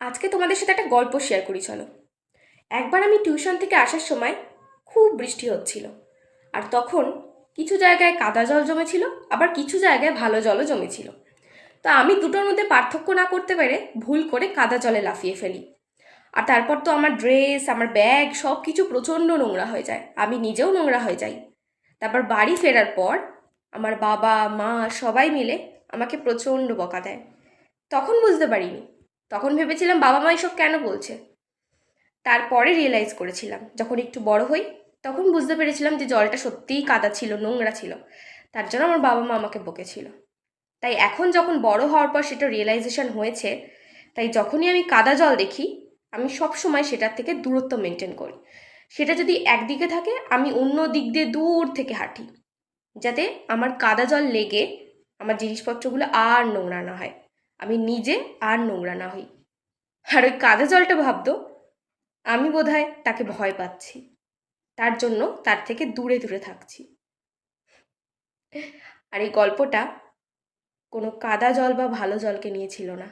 আজকে তোমাদের সাথে একটা গল্প শেয়ার করি চলো। একবার আমি টিউশন থেকে আসার সময় খুব বৃষ্টি হচ্ছিল। আর তখন কিছু জায়গায় কাদা জল জমেছিল, আবার কিছু জায়গায় ভালো জলও জমেছিল। তো আমি দুটোর মধ্যে পার্থক্য না করতে পেরে ভুল করে কাদা জলে লাফিয়ে ফেলি। আর তারপর তো আমার ড্রেস, আমার ব্যাগ সব কিছু প্রচণ্ড নোংরা হয়ে যায়, আমি নিজেও নোংরা হয়ে যাই। তারপর বাড়ি ফেরার পর আমার বাবা মা সবাই মিলে আমাকে প্রচণ্ড বকা দেয়। তখন বুঝতে পারিনি, তখন ভেবেছিলাম বাবা মা এসব কেন বলছে। তারপরে রিয়েলাইজ করেছিলাম যখন একটু বড় হই, তখন বুঝতে পেরেছিলাম যে জলটা সত্যিই কাদা ছিল, নোংরা ছিল। তার জন্য আমার বাবা মা আমাকে বকেছিল। তাই এখন যখন বড় হওয়ার পর সেটা রিয়েলাইজেশন হয়েছে, তাই যখনই আমি কাদা জল দেখি আমি সব সময় সেটার থেকে দূরত্ব মেনটেন করি। সেটা যদি একদিকে থাকে আমি অন্য দিক দিয়ে দূর থেকে হাঁটি, যাতে আমার কাদা জল লেগে আমার জিনিসপত্রগুলো আর নোংরা না হয়, আমি নিজে আর নোংরা না হই। আর ওই কাদা জলটা ভাবতো আমি বোধহয় তাকে ভয় পাচ্ছি, তার জন্য তার থেকে দূরে দূরে থাকছি। আর এই গল্পটা কোনো কাদা জল বা ভালো জলকে নিয়ে ছিল না।